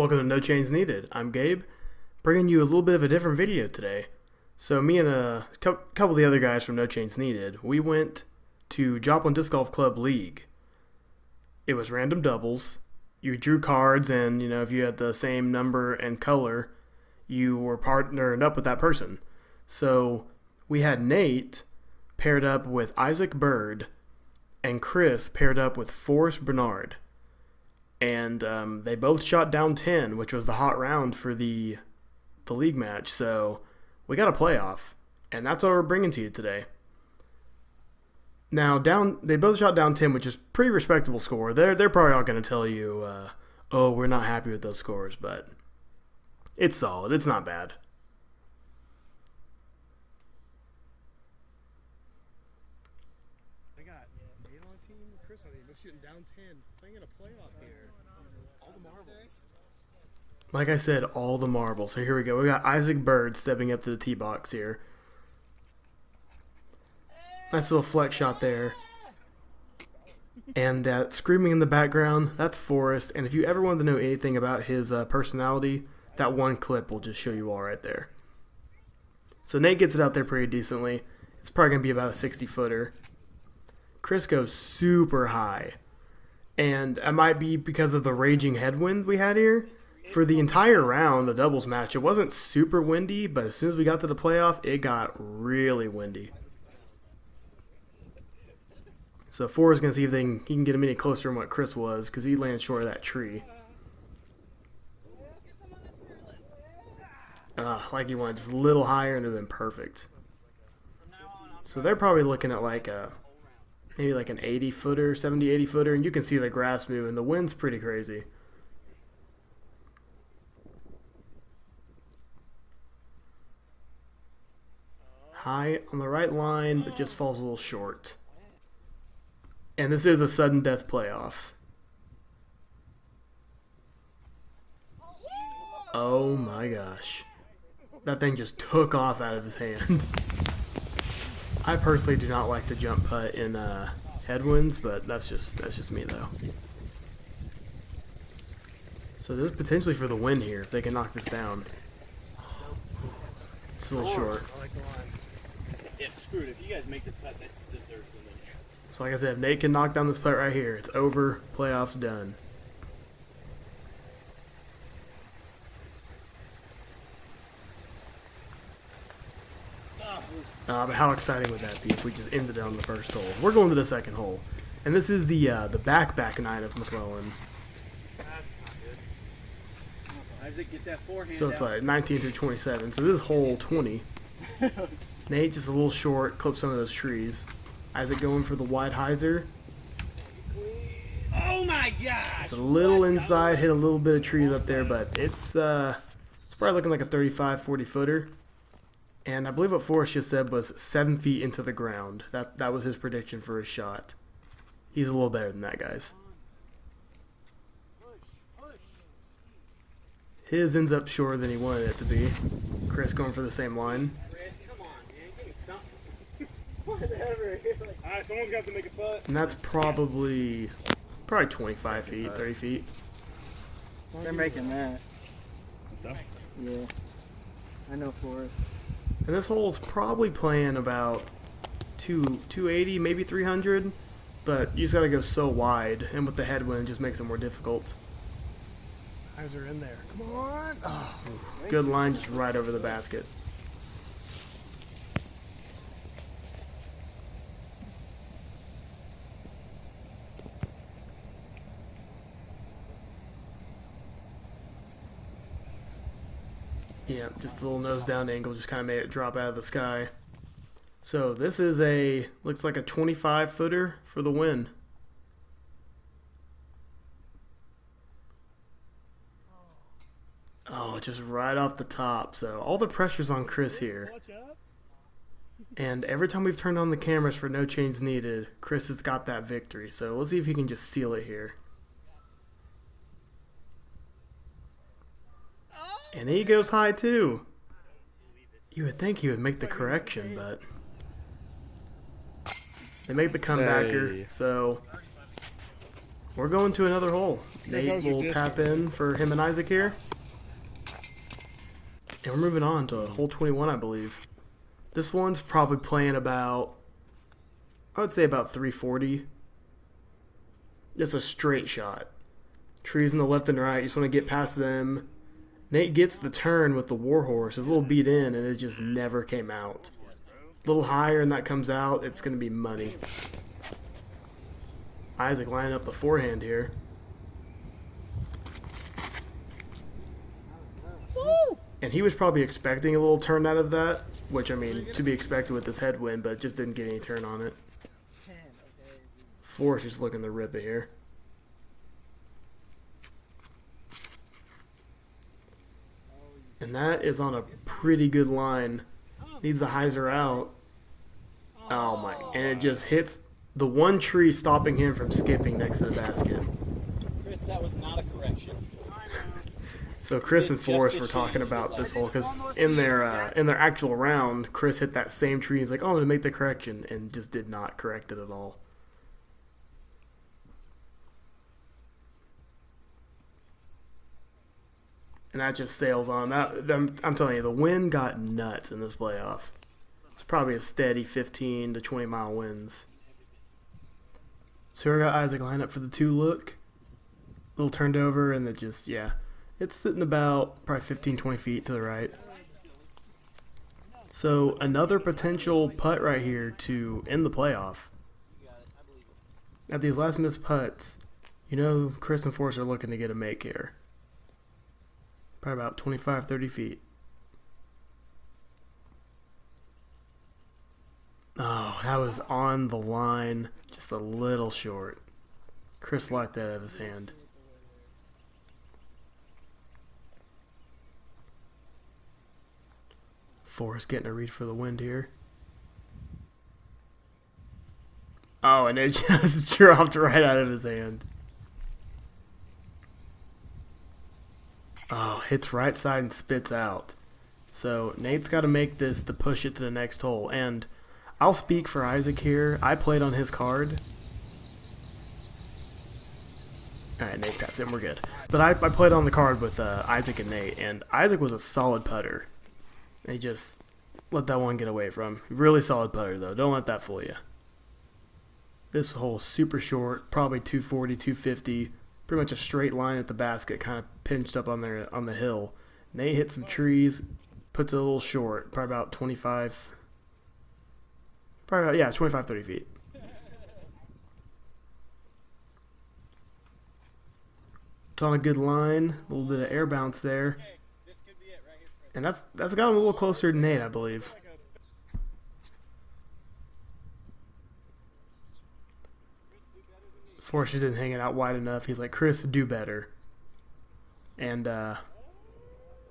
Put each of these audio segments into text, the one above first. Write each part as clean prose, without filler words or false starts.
Welcome to No Chains Needed. I'm Gabe, bringing you a little bit of a different video today. So me and a couple of the other guys from No Chains Needed, we went to Joplin Disc Golf Club League. It was random doubles. You drew cards, and if you had the same number and color, you were partnered up with that person. So we had Nate paired up with Isaac Byrd, and Chris paired up with Forrest Barnard. And they both shot down 10, which was the hot round for the league match. So we got a playoff, and that's what we're bringing to you today. Now, they both shot down 10, which is pretty respectable score. They're probably all going to tell you, oh, we're not happy with those scores, but it's solid. It's not bad. I got Nate on the team, Chris on the team. We're shooting down 10, playing in a playoff here. All the marbles. Like I said, all the marbles. So here we go. We got Isaac Byrd stepping up to the tee box here. Nice little flex shot there. And that screaming in the background, that's Forrest. And if you ever wanted to know anything about his personality, that one clip will just show you all right there. So Nate gets it out there pretty decently. It's probably going to be about a 60-footer. Chris goes super high. And it might be because of the raging headwind we had here. For the entire round, the doubles match, it wasn't super windy, but as soon as we got to the playoff, it got really windy. So Forrest is going to see if he can get him any closer than what Chris was, because he landed short of that tree. Like he wanted just a little higher, and it would have been perfect. So they're probably looking at like maybe like an 80-footer, 70, 80-footer, and you can see the grass moving. The wind's pretty crazy. High on the right line, but just falls a little short. And this is a sudden death playoff. Oh my gosh. That thing just took off out of his hand. I personally do not like to jump putt in headwinds, but that's just me though. So this is potentially for the win here if they can knock this down. It's a little short. I like the line. Yeah, screwed. If you guys make this putt, that deserves the win. So like I said, if Nate can knock down this putt right here, it's over. Playoffs done. But how exciting would that be if we just ended it on the first hole? We're going to the second hole. And this is the back nine of McClellan. That's not good. Isaac, get that forehand So it's like 19 through 27. So this is hole 20. Nate just a little short, clipped some of those trees. Isaac going for the wide hyzer. Oh my gosh! It's a little inside, hit a little bit of trees up there, but it's probably looking like a 35, 40-footer. And I believe what Forrest just said was 7 feet into the ground. That was his prediction for his shot. He's a little better than that, guys. His ends up shorter than he wanted it to be. Chris going for the same line. Come on, man. Give me something. Whatever. Alright, someone's got to make a putt. And that's probably 25 feet, 30 feet. They're making that. So? Yeah. I know Forrest. And this hole's probably playing about 280, maybe 300. But you just got to go so wide. And with the headwind, it just makes it more difficult. Eyes are in there. Come on. Oh, Good line, just right over the basket. Yeah, just a little nose down angle just kind of made it drop out of the sky. So this is looks like a 25-footer for the win. Oh, just right off the top. So all the pressure's on Chris here. And every time we've turned on the cameras for No Chains Needed, Chris has got that victory. So let's see if he can just seal it here. And he goes high too. You would think he would make the correction, but they make the comebacker. Hey. So we're going to another hole. Chris, how Nate was your will disc tap on? in for him and Isaac here. And we're moving on to hole 21, I believe. This one's probably playing about, I would say about 340. Just a straight shot. Trees on the left and right, you just want to get past them. Nate gets the turn with the Warhorse. His little beat in, and it just never came out. A little higher, and that comes out. It's going to be money. Isaac lining up the forehand here. And he was probably expecting a little turn out of that, which, I mean, to be expected with this headwind, but just didn't get any turn on it. Forrest just looking to rip it here. And that is on a pretty good line. Needs the hyzer out. Oh my, and it just hits the one tree stopping him from skipping next to the basket. Chris, that was not a correction. So Chris and Forrest were talking about this hole because in their actual round, Chris hit that same tree. He's like, "Oh, I'm gonna make the correction," and just did not correct it at all. And that just sails on. I'm telling you, the wind got nuts in this playoff. It's probably a steady 15 to 20 mile winds. So here I got Isaac lined up for the 2 look. A little turned over, and it just, yeah. It's sitting about probably 15, 20 feet to the right. So another potential putt right here to end the playoff. At these last minute putts, you know Chris and Forrest are looking to get a make here. Probably about 25, 30 feet. Oh, that was on the line, just a little short. Chris locked that out of his hand. Forrest getting a read for the wind here. Oh, and it just dropped right out of his hand. Oh, hits right side and spits out. So Nate's got to make this to push it to the next hole. And I'll speak for Isaac here. I played on his card. Alright, Nate taps in. We're good. But I played on the card with Isaac and Nate. And Isaac was a solid putter. He just let that one get away from him. Really solid putter, though. Don't let that fool you. This hole's super short. Probably 240, 250. Pretty much a straight line at the basket, kind of pinched up on the hill. Nate hits some trees, puts it a little short, probably about 25. Probably about, yeah, 25, 30 feet. It's on a good line, a little bit of air bounce there, and that's got him a little closer to Nate, I believe. Forrest just didn't hang it out wide enough. He's like, Chris, do better. And I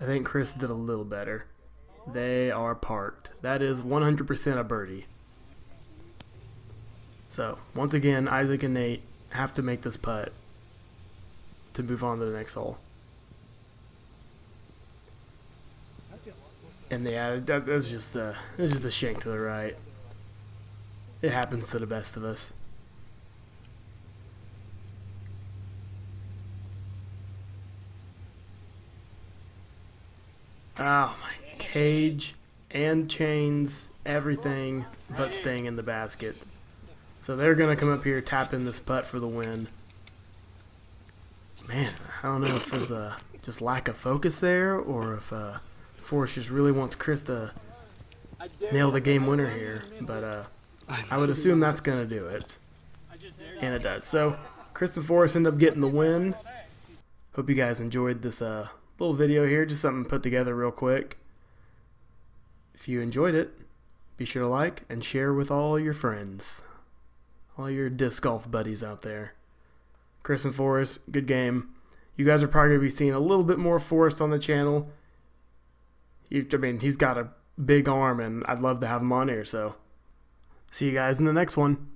think Chris did a little better. They are parked. That is 100% a birdie. So, once again, Isaac and Nate have to make this putt to move on to the next hole. And yeah, that's just a shank to the right. It happens to the best of us. Oh my, cage and chains, everything but staying in the basket. So they're going to come up here, tap in this putt for the win. Man, I don't know if there's a just lack of focus there or if Forrest just really wants Chris to nail the game winner here. But I would assume that's going to do it. And it does. So Chris and Forrest end up getting the win. Hope you guys enjoyed this little video here, just something put together real quick. If you enjoyed it, be sure to like and share with all your friends, all your disc golf buddies out there. Chris and Forrest, good game. You guys are probably going to be seeing a little bit more Forrest on the channel. I mean, he's got a big arm, and I'd love to have him on here, so see you guys in the next one.